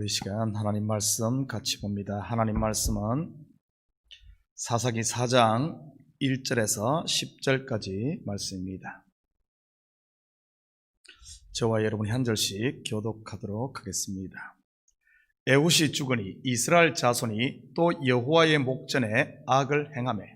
우리 시간 하나님 말씀 같이 봅니다. 하나님 말씀은 사사기 4장 1절에서 10절까지 말씀입니다. 저와 여러분이 한 절씩 교독하도록 하겠습니다. 에훗이 죽으니 이스라엘 자손이 또 여호와의 목전에 악을 행하매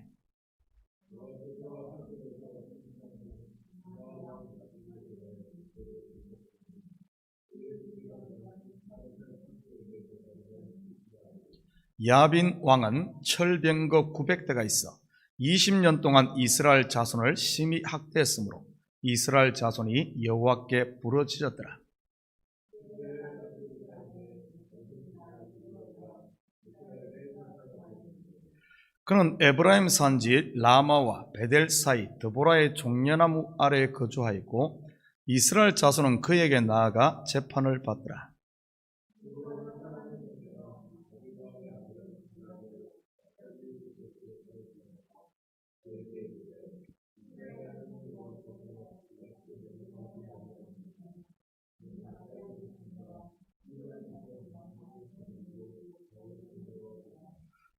야빈 왕은 철병거 900대가 있어 20년 동안 이스라엘 자손을 심히 학대했으므로 이스라엘 자손이 여호와께 부르짖었더라. 그는 에브라임 산지 라마와 베델 사이 드보라의 종려나무 아래에 거주하였고 이스라엘 자손은 그에게 나아가 재판을 받더라.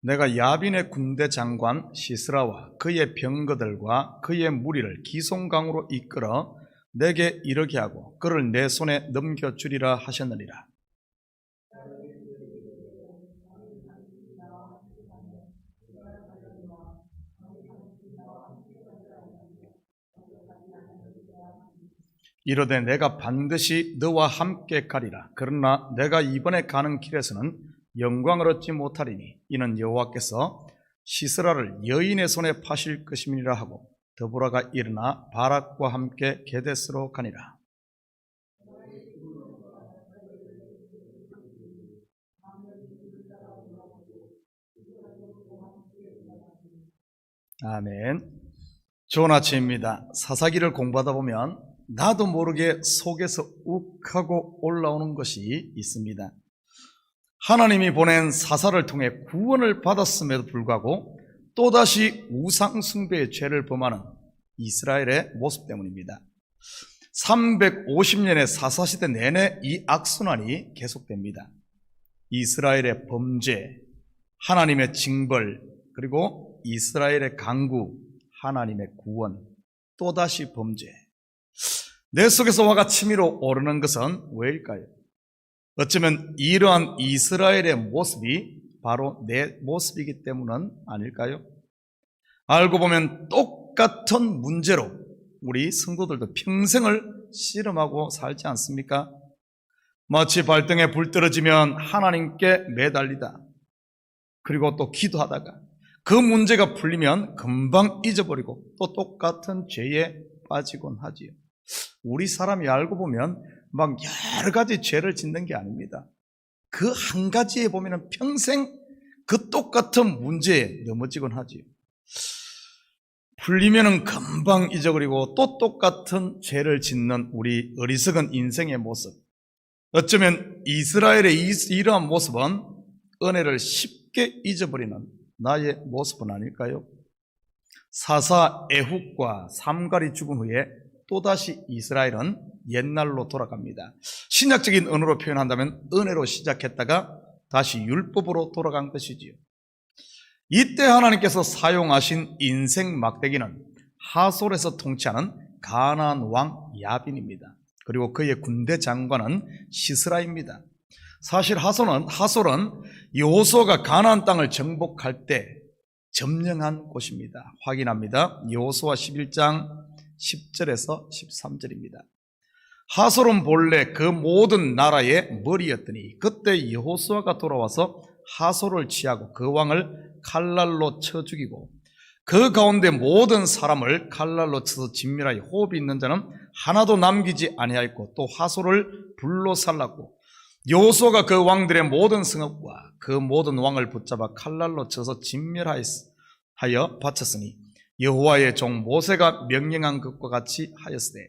내가 야빈의 군대 장관 시스라와 그의 병거들과 그의 무리를 기송강으로 이끌어 내게 이르게 하고 그를 내 손에 넘겨주리라 하셨느니라. 이르되 내가 반드시 너와 함께 가리라. 그러나 내가 이번에 가는 길에서는 영광을 얻지 못하리니 이는 여호와께서 시스라를 여인의 손에 파실 것임이니라 하고 드보라가 일어나 바락과 함께 게데스로 가니라. 아멘. 좋은 아침입니다. 사사기를 공부하다 보면 나도 모르게 속에서 욱하고 올라오는 것이 있습니다. 하나님이 보낸 사사를 통해 구원을 받았음에도 불구하고 또다시 우상숭배의 죄를 범하는 이스라엘의 모습 때문입니다. 350년의 사사시대 내내 이 악순환이 계속됩니다. 이스라엘의 범죄, 하나님의 징벌, 그리고 이스라엘의 강구, 하나님의 구원, 또다시 범죄. 내 속에서 화가 치밀어 오르는 것은 왜일까요? 어쩌면 이러한 이스라엘의 모습이 바로 내 모습이기 때문은 아닐까요? 알고 보면 똑같은 문제로 우리 성도들도 평생을 씨름하고 살지 않습니까? 마치 발등에 불 떨어지면 하나님께 매달리다. 그리고 또 기도하다가 그 문제가 풀리면 금방 잊어버리고 또 똑같은 죄에 빠지곤 하지요. 우리 사람이 알고 보면 막 여러 가지 죄를 짓는 게 아닙니다. 그 한 가지에 보면 평생 그 똑같은 문제에 넘어지곤 하지요. 풀리면 금방 잊어버리고 또 똑같은 죄를 짓는 우리 어리석은 인생의 모습. 어쩌면 이스라엘의 이러한 모습은 은혜를 쉽게 잊어버리는 나의 모습은 아닐까요? 사사 에훗과 삼갈이 죽은 후에 또다시 이스라엘은 옛날로 돌아갑니다. 신약적인 언어로 표현한다면 은혜로 시작했다가 다시 율법으로 돌아간 것이지요. 이때 하나님께서 사용하신 인생 막대기는 하솔에서 통치하는 가나안 왕 야빈입니다. 그리고 그의 군대 장관은 시스라입니다. 사실 하솔은 여호수아가 가나안 땅을 정복할 때 점령한 곳입니다. 확인합니다. 여호수아 11장 10절에서 13절입니다. 하솔은 본래 그 모든 나라의 머리였더니 그때 여호수아가 돌아와서 하솔을 취하고 그 왕을 칼날로 쳐 죽이고 그 가운데 모든 사람을 칼날로 쳐서 진멸하여 호흡이 있는 자는 하나도 남기지 아니하였고 또 하솔을 불로 살랐고 여호수아가 그 왕들의 모든 성읍과 그 모든 왕을 붙잡아 칼날로 쳐서 진멸하여 바쳤으니 여호와의 종 모세가 명령한 것과 같이 하였으되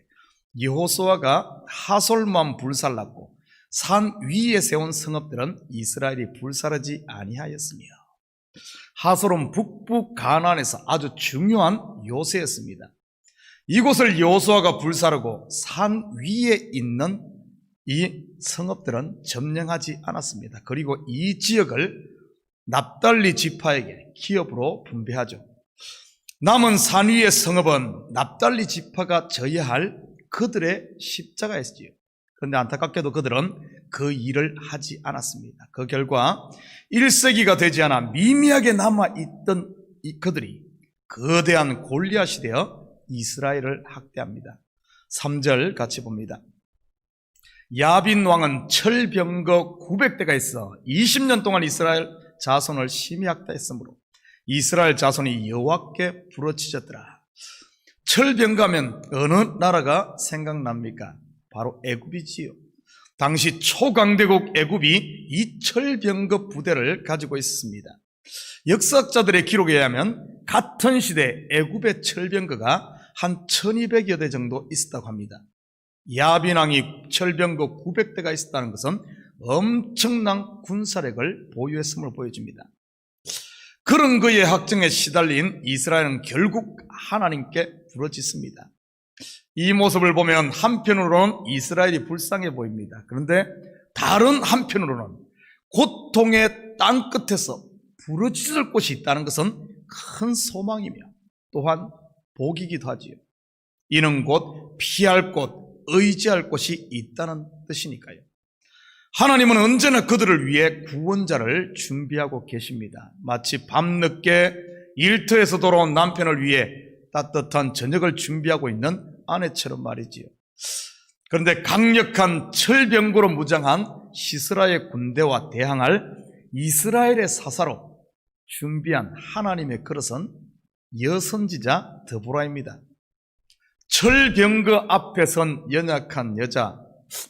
여호수아가 하솔만 불살랐고 산 위에 세운 성읍들은 이스라엘이 불사르지 아니하였으며 하솔은 북부 가나안에서 아주 중요한 요새였습니다. 이곳을 여호수아가 불사르고 산 위에 있는 이 성읍들은 점령하지 않았습니다. 그리고 이 지역을 납달리 지파에게 기업으로 분배하죠. 남은 산 위의 성읍은 납달리 지파가 져야 할 그들의 십자가였지요. 그런데 안타깝게도 그들은 그 일을 하지 않았습니다. 그 결과 1세기가 되지 않아 미미하게 남아있던 그들이 거대한 골리앗이 되어 이스라엘을 학대합니다. 3절 같이 봅니다. 야빈 왕은 철병거 900대가 있어 20년 동안 이스라엘 자손을 심히 학대했으므로 이스라엘 자손이 여호와께 부르짖었더라. 철병거하면 어느 나라가 생각납니까? 바로 애굽이지요. 당시 초강대국 애굽이 이 철병거 부대를 가지고 있었습니다. 역사학자들의 기록에 의하면 같은 시대 애굽의 철병거가 한 1200여 대 정도 있었다고 합니다. 야빈 왕이 철병거 900대가 있었다는 것은 엄청난 군사력을 보유했음을 보여줍니다. 그런 그의 학정에 시달린 이스라엘은 결국 하나님께 부르짖습니다. 이 모습을 보면 한편으로는 이스라엘이 불쌍해 보입니다. 그런데 다른 한편으로는 고통의 땅끝에서 부르짖을 곳이 있다는 것은 큰 소망이며 또한 복이기도 하지요. 이는 곧 피할 곳, 의지할 곳이 있다는 뜻이니까요. 하나님은 언제나 그들을 위해 구원자를 준비하고 계십니다. 마치 밤늦게 일터에서 돌아온 남편을 위해 따뜻한 저녁을 준비하고 있는 아내처럼 말이지요. 그런데 강력한 철병거로 무장한 시스라의 군대와 대항할 이스라엘의 사사로 준비한 하나님의 그릇은 여선지자 드보라입니다. 철병거 앞에 선 연약한 여자,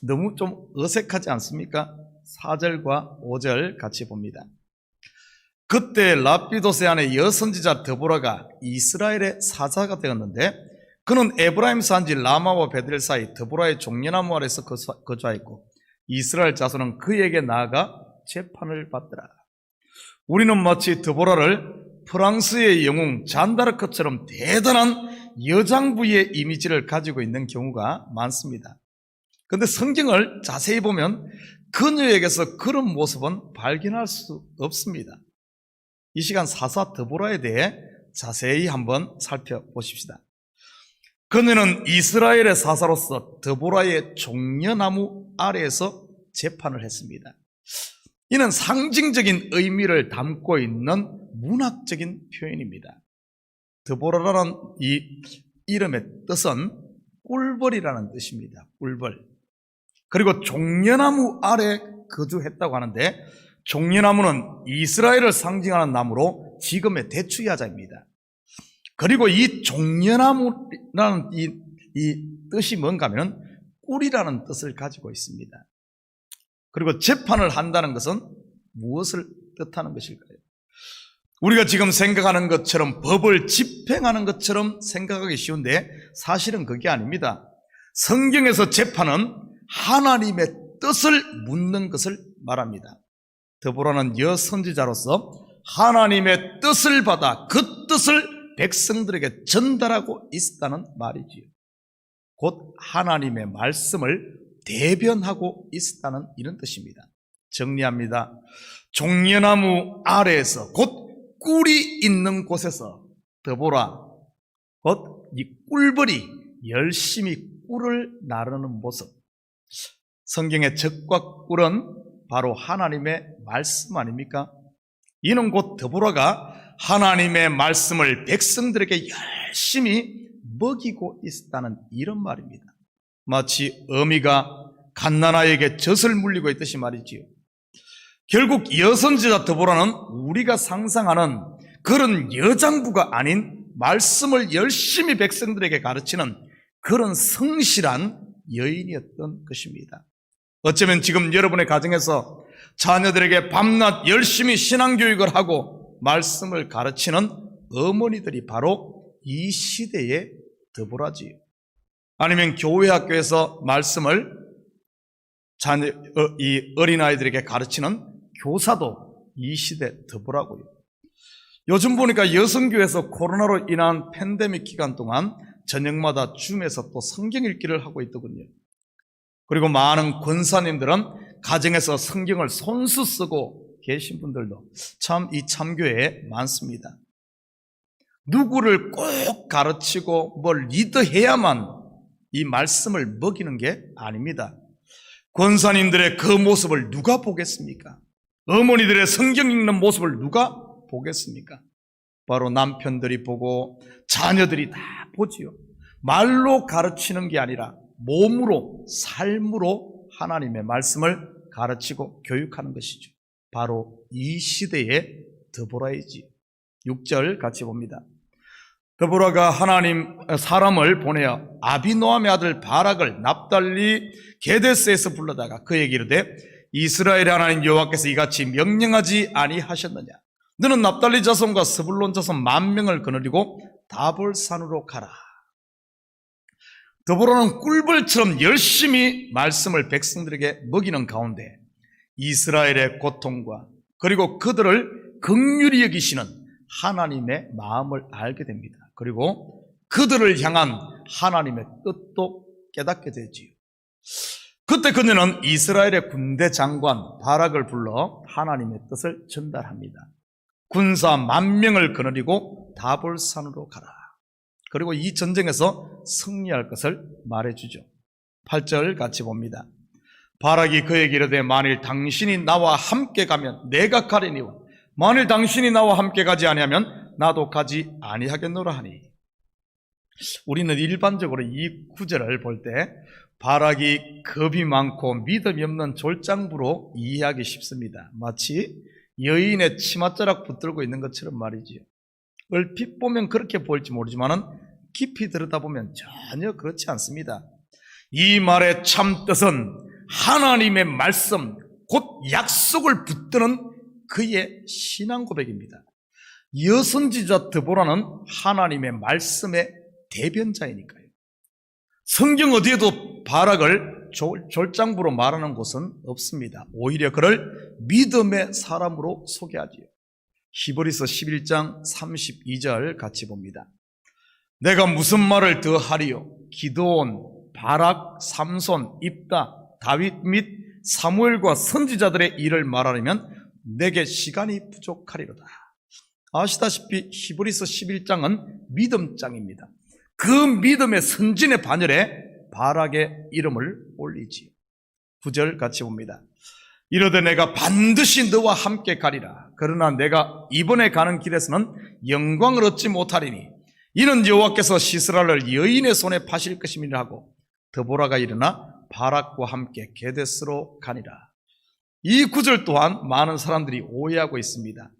너무 좀 어색하지 않습니까? 4절과 5절 같이 봅니다. 그때 라피도세 안에 여선지자 드보라가 이스라엘의 사자가 되었는데 그는 에브라임 산지 라마와 베델 사이 드보라의 종려나무 아래서 거주하였고 이스라엘 자손은 그에게 나아가 재판을 받더라. 우리는 마치 드보라를 프랑스의 영웅 잔다르크처럼 대단한 여장부의 이미지를 가지고 있는 경우가 많습니다. 그런데 성경을 자세히 보면 그녀에게서 그런 모습은 발견할 수 없습니다. 이 시간 사사 드보라에 대해 자세히 한번 살펴보십시다. 그녀는 이스라엘의 사사로서 드보라의 종려나무 아래에서 재판을 했습니다. 이는 상징적인 의미를 담고 있는 문학적인 표현입니다. 드보라라는 이 이름의 뜻은 꿀벌이라는 뜻입니다. 꿀벌. 그리고 종려나무 아래 거주했다고 하는데 종려나무는 이스라엘을 상징하는 나무로 지금의 대추야자입니다. 그리고 이 종려나무라는 이 뜻이 뭔가 하면 꿀이라는 뜻을 가지고 있습니다. 그리고 재판을 한다는 것은 무엇을 뜻하는 것일까요? 우리가 지금 생각하는 것처럼 법을 집행하는 것처럼 생각하기 쉬운데 사실은 그게 아닙니다. 성경에서 재판은 하나님의 뜻을 묻는 것을 말합니다. 드보라는 여선지자로서 하나님의 뜻을 받아 그 뜻을 백성들에게 전달하고 있다는 말이지요. 곧 하나님의 말씀을 대변하고 있다는 이런 뜻입니다. 정리합니다. 종려나무 아래에서 곧 꿀이 있는 곳에서 드보라, 곧 이 꿀벌이 열심히 꿀을 나르는 모습. 성경의 적과 꿀은 바로 하나님의 말씀 아닙니까? 이는 곧 드보라가 하나님의 말씀을 백성들에게 열심히 먹이고 있다는 이런 말입니다. 마치 어미가 갓난아이에게 젖을 물리고 있듯이 말이지요. 결국 여선지자 드보라는 우리가 상상하는 그런 여장부가 아닌 말씀을 열심히 백성들에게 가르치는 그런 성실한 여인이었던 것입니다. 어쩌면 지금 여러분의 가정에서 자녀들에게 밤낮 열심히 신앙교육을 하고 말씀을 가르치는 어머니들이 바로 이 시대의 드보라지요. 아니면 교회 학교에서 말씀을 이 어린아이들에게 가르치는 교사도 이 시대 드보라고요. 요즘 보니까 여성교회에서 코로나로 인한 팬데믹 기간 동안 저녁마다 줌에서 또 성경 읽기를 하고 있더군요. 그리고 많은 권사님들은 가정에서 성경을 손수 쓰고 계신 분들도 참 이 참교회에 많습니다. 누구를 꼭 가르치고 뭘 리드해야만 이 말씀을 먹이는 게 아닙니다. 권사님들의 그 모습을 누가 보겠습니까? 어머니들의 성경 읽는 모습을 누가 보겠습니까? 바로 남편들이 보고 자녀들이 다 보지요. 말로 가르치는 게 아니라 몸으로, 삶으로 하나님의 말씀을 가르치고 교육하는 것이죠. 바로 이 시대의 드보라이지. 6절 같이 봅니다. 드보라가 하나님 사람을 보내어 아비노함의 아들 바락을 납달리 게데스에서 불러다가 그에게 이르되 이스라엘의 하나님 여호와께서 이같이 명령하지 아니하셨느냐? 너는 납달리 자손과 스불론 자손 10,000명을 거느리고 다볼산으로 가라. 드보라는 꿀벌처럼 열심히 말씀을 백성들에게 먹이는 가운데 이스라엘의 고통과 그리고 그들을 긍휼히 여기시는 하나님의 마음을 알게 됩니다. 그리고 그들을 향한 하나님의 뜻도 깨닫게 되지요. 그때 그녀는 이스라엘의 군대 장관 바락을 불러 하나님의 뜻을 전달합니다. 군사 10,000명을 거느리고 다볼산으로 가라. 그리고 이 전쟁에서 승리할 것을 말해주죠. 8절 같이 봅니다. 바락이 그에게 이르되 만일 당신이 나와 함께 가면 내가 가리니와 만일 당신이 나와 함께 가지 아니하면 나도 가지 아니하겠노라 하니. 우리는 일반적으로 이 구절을 볼 때 바락이 겁이 많고 믿음이 없는 졸장부로 이해하기 쉽습니다. 마치 여인의 치맛자락 붙들고 있는 것처럼 말이지요. 얼핏 보면 그렇게 보일지 모르지만 깊이 들여다보면 전혀 그렇지 않습니다. 이 말의 참 뜻은 하나님의 말씀, 곧 약속을 붙드는 그의 신앙 고백입니다. 여선지자 드보라는 하나님의 말씀의 대변자이니까요. 성경 어디에도 바락을 졸장부로 말하는 곳은 없습니다. 오히려 그를 믿음의 사람으로 소개하지요. 히브리서 11장 32절 같이 봅니다. 내가 무슨 말을 더 하리요? 기드온, 바락, 삼손, 입다, 다윗 및 사무엘과 선지자들의 일을 말하려면 내게 시간이 부족하리로다. 아시다시피 히브리서 11장은 믿음장입니다. 그 믿음의 선진의 반열에 바락의 이름을 올리지요. 9절 같이 봅니다. 이르되 내가 반드시 너와 함께 가리라. 그러나 내가 이번에 가는 길에서는 영광을 얻지 못하리니 이는 여호와께서 시스라를 여인의 손에 파실 것임이라 하고 드보라가 일어나 바락과 함께 게데스로 가니라. 이 구절 또한 많은 사람들이 오해하고 있습니다.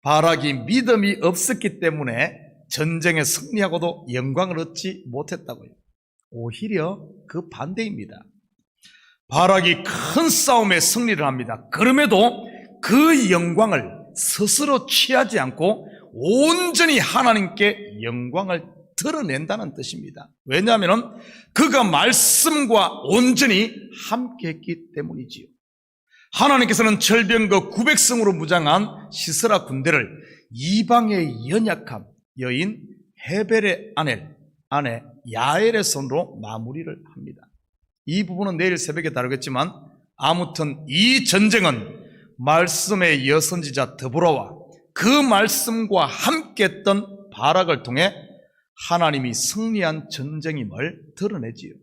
바락이 믿음이 없었기 때문에 전쟁에 승리하고도 영광을 얻지 못했다고요. 오히려 그 반대입니다. 바락이 큰 싸움에 승리를 합니다. 그럼에도 그 영광을 스스로 취하지 않고 온전히 하나님께 영광을 드러낸다는 뜻입니다. 왜냐하면 그가 말씀과 온전히 함께했기 때문이지요. 하나님께서는 철병거 900성으로 무장한 시스라 군대를 이방의 연약함 여인 헤벨의 아내 야엘의 손으로 마무리를 합니다. 이 부분은 내일 새벽에 다루겠지만 아무튼 이 전쟁은 말씀의 여선지자 드보라와 그 말씀과 함께했던 바락을 통해 하나님이 승리한 전쟁임을 드러내지요.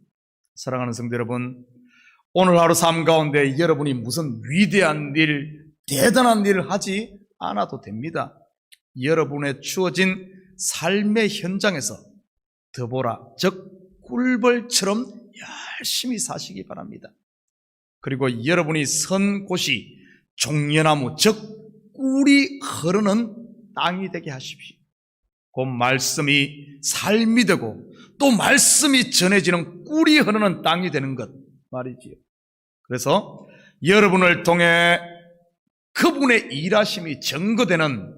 사랑하는 성도 여러분, 오늘 하루 삶 가운데 여러분이 무슨 위대한 일, 대단한 일을 하지 않아도 됩니다. 여러분의 주어진 삶의 현장에서 드보라, 즉 꿀벌처럼 열심히 사시기 바랍니다. 그리고 여러분이 선 곳이 종려나무, 즉 꿀이 흐르는 땅이 되게 하십시오. 그 말씀이 삶이 되고 또 말씀이 전해지는 꿀이 흐르는 땅이 되는 것 말이지요. 그래서 여러분을 통해 그분의 일하심이 증거되는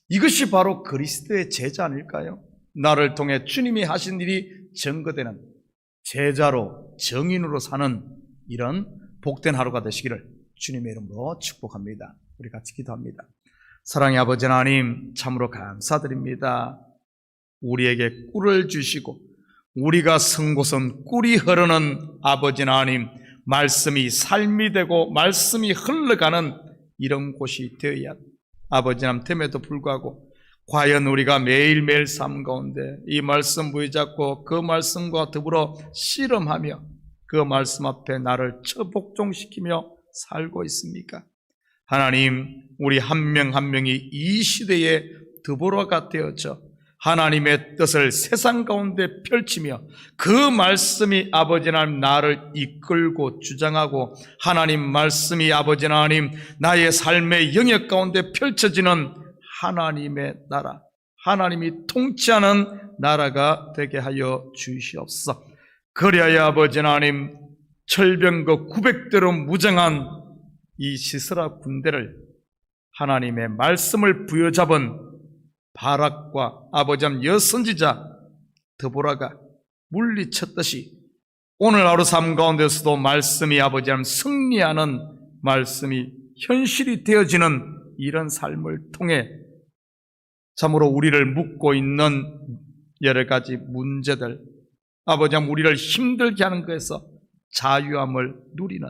이것이 바로 그리스도의 제자 아닐까요? 나를 통해 주님이 하신 일이 증거되는 제자로 정인으로 사는 이런 복된 하루가 되시기를 주님의 이름으로 축복합니다. 우리 같이 기도합니다. 사랑의 아버지 하나님, 참으로 감사드립니다. 우리에게 꿀을 주시고 우리가 선 곳은 꿀이 흐르는 아버지 하나님, 말씀이 삶이 되고 말씀이 흘러가는 이런 곳이 되어야 아버지 하나님 됨에도 불구하고 과연 우리가 매일매일 삶 가운데 이 말씀 부여잡고 그 말씀과 더불어 실험하며 그 말씀 앞에 나를 처복종시키며 살고 있습니까? 하나님, 우리 한 명 한 명이 이 시대에 드보라가 되어져 하나님의 뜻을 세상 가운데 펼치며 그 말씀이 아버지 하나님 나를 이끌고 주장하고 하나님 말씀이 아버지 하나님 나의 삶의 영역 가운데 펼쳐지는 하나님의 나라, 하나님이 통치하는 나라가 되게 하여 주시옵소서. 그리하여 아버지 하나님 철병거 900대로 무장한 이 시스라 군대를 하나님의 말씀을 부여잡은 바락과 아버지 하나님 여선지자 드보라가 물리쳤듯이 오늘 하루 삶 가운데서도 말씀이 아버지 하나님 승리하는 말씀이 현실이 되어지는 이런 삶을 통해 참으로 우리를 묶고 있는 여러 가지 문제들, 아버지 하나님 우리를 힘들게 하는 것에서 자유함을 누리는,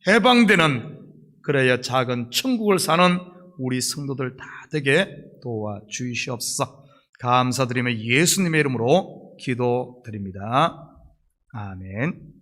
해방되는, 그래야 작은 천국을 사는 우리 성도들 다 되게 도와주시옵소서. 감사드리며 예수님의 이름으로 기도드립니다. 아멘.